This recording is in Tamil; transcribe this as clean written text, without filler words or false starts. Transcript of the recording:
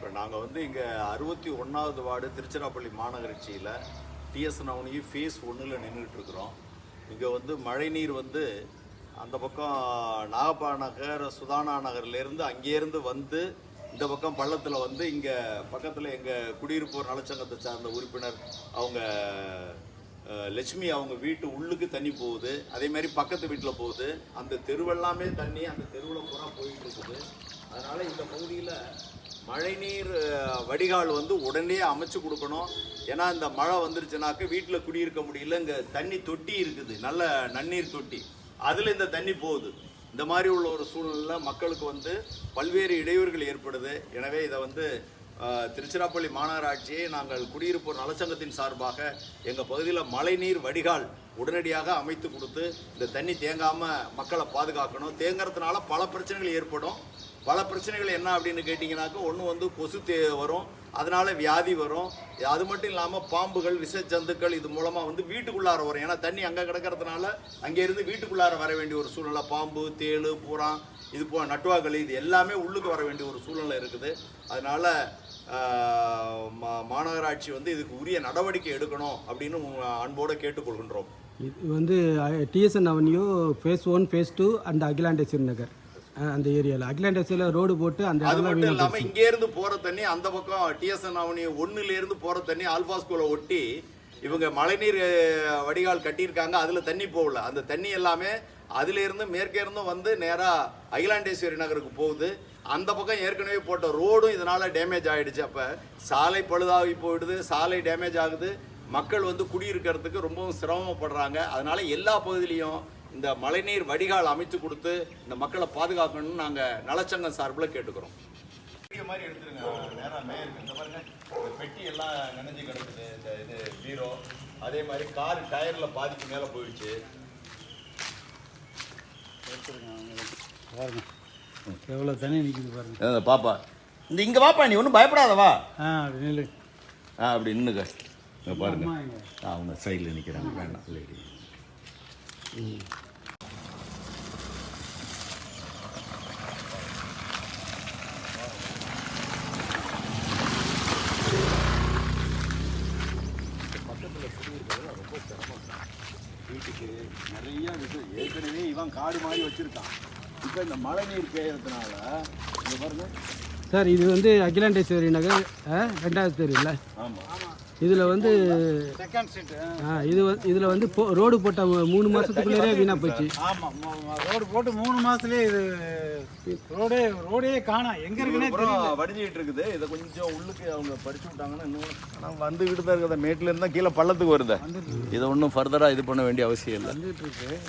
இப்போ நாங்கள் வந்து இங்கே 61வது வார்டு திருச்சிராப்பள்ளி மாநகராட்சியில் டிஎஸ் நவனி ஃபேஸ் 1ல் நின்றுட்டு இருக்கிறோம். இங்கே வந்து மழைநீர் வந்து அந்த பக்கம் நாகப்பா நகர் சுதானா நகர்லேருந்து அங்கேருந்து வந்து இந்த பக்கம் பள்ளத்தில் வந்து இங்கே பக்கத்தில் எங்கள் குடியிருப்போர் நலச்சங்கத்தை சார்ந்த உறுப்பினர் அவங்க லட்சுமி அவங்க வீட்டு உள்ளுக்கு தண்ணி போகுது. அதே மாதிரி பக்கத்து வீட்டில் போகுது. அந்த தெருவெல்லாமே தண்ணி அந்த தெருவில் பூரா போயிட்டு இருக்குது. அதனால் இந்த பகுதியில் மழைநீர் வடிகால் வந்து உடனே அமைச்சு கொடுக்கணும். ஏன்னா இந்த மழை வந்துருச்சுனாக்க வீட்டில் குடியிருக்க முடியல. இங்கே தண்ணி தொட்டி இருக்குது, நல்ல நன்னீர் தொட்டி, அதில் இந்த தண்ணி போகுது. இந்த மாதிரி உள்ள ஒரு சூழ்நிலை மக்களுக்கு வந்து பல்வேறு இடையூறுகள் ஏற்படுது. எனவே இதை வந்து திருச்சிராப்பள்ளி மாநகராட்சியை நாங்கள் குடியிருப்போர் நலச்சங்கத்தின் சார்பாக எங்கள் பகுதியில் மழைநீர் வடிகால் உடனடியாக அமைத்து கொடுத்து இந்த தண்ணி தேங்காமல் மக்களை பாதுகாக்கணும். தேங்கிறதுனால பல பிரச்சனைகள் ஏற்படும். பல பிரச்சனைகள் என்ன அப்படின்னு கேட்டிங்கனாக்கா, ஒன்று வந்து கொசு வரும், அதனால் வியாதி வரும். அது மட்டும் இல்லாமல் பாம்புகள், விஷ ஜந்துக்கள் இது மூலமாக வந்து வீட்டுக்குள்ளார வரும். ஏன்னா தண்ணி அங்கே கிடக்கிறதுனால அங்கேருந்து வீட்டுக்குள்ளார வர வேண்டிய ஒரு சூழ்நிலை. பாம்பு, தேள், பூரா இது போ நட்டுவாக்கள் இது எல்லாமே உள்ளுக்கு வர வேண்டிய ஒரு சூழ்நிலை இருக்குது. அதனால் மாநகராட்சி வந்து இதுக்கு உரிய நடவடிக்கை எடுக்கணும் அப்படின்னு அன்போடு கேட்டுக்கொள்கின்றோம். இது வந்து TSN avenue phase 1, phase 2 and Akilandeswari Nagar அந்த ஏரியாவில் அகிலாண்டேஸ்வரியில் ரோடு போட்டு அந்த அது மட்டும் இல்லாமல் இங்கேருந்து போகிற தண்ணி அந்த பக்கம் டிஎஸ்என் அவென்யூ 1லேருந்து போகிற தண்ணி ஆல்பா ஸ்கூலை ஒட்டி இவங்க மழைநீர் வடிகால் கட்டியிருக்காங்க. அதில் தண்ணி போகல. அந்த தண்ணி எல்லாமே அதிலிருந்து மேற்கே இருந்தும் வந்து நேராக அகிலாண்டேஸ்வரி நகருக்கு போகுது. அந்த பக்கம் ஏற்கனவே போட்ட ரோடும் இதனால் டேமேஜ் ஆகிடுச்சு. அப்போ சாலை பழுதாகி போயிடுது, சாலை டேமேஜ் ஆகுது, மக்கள் வந்து குடியிருக்கிறதுக்கு ரொம்பவும் சிரமப்படுறாங்க. அதனால் எல்லா பகுதியிலையும் இந்த மழைநீர் வடிகால் அமைத்து கொடுத்து இந்த மக்களை பாதுகாக்கணும்னு நாங்கள் நலச்சங்கம் சார்பில் கேட்டுக்கிறோம். மாதிரி எடுத்துருங்க, நேராக மேற்கு இந்த பாருங்க, இந்த பெட்டி எல்லாம் நனைஞ்சு கிடக்குது. இந்த இது பீரோ, அதே மாதிரி கார் டயரில் பாதிக்கு மேலே போயிடுச்சு. பாருங்க எவ்வளோ தண்ணி நிற்கிது பாருங்க. பாப்பா இந்த இங்கே வாப்பா, நீ ஒன்றும் பயப்படாதவா. அப்படி நில்லு. அப்படி நின்னுக்க. இங்கே பாருங்க, அவங்க சைடில் நிற்கிறாங்க. வேண்டாம் லேடி. பக்கத்தில் குடியிருக்கிறது ரொம்ப சிரமம் சார். வீட்டுக்கு நிறைய விஷயம் ஏற்கனவே இவன் காடு மாதிரி வச்சுருக்கான். இப்போ இந்த மழை நீர் பெய்யறதுனால இங்கே பாருங்க சார், இது வந்து அகிலாண்டேஸ்வரி நகர் 2வது தெரு இல்லை? ஆமாம். இதில் வந்து செகண்ட் ஸ்ட்ரீட். இதில் வந்து ரோடு போட்ட 3 மாதத்துக்குள்ளே வீணாக போச்சு. ஆமாம், ரோடு போட்டு 3 மாதத்துலேயே இது ரோடே காணோம். எங்கே இருக்குன்னே வடிஞ்சிக்கிட்டு இருக்குது. இதை கொஞ்சம் உள்ளுக்கு அவங்க படிச்சு விட்டாங்கன்னா இன்னும் ஆனால் வந்துக்கிட்டு தான் இருக்குது. மேட்டில் இருந்தால் கீழே பள்ளத்துக்கு வருது. இதை ஒன்றும் ஃபர்தராக இது பண்ண வேண்டிய அவசியம் இல்லை. வந்துட்டு இருக்கு.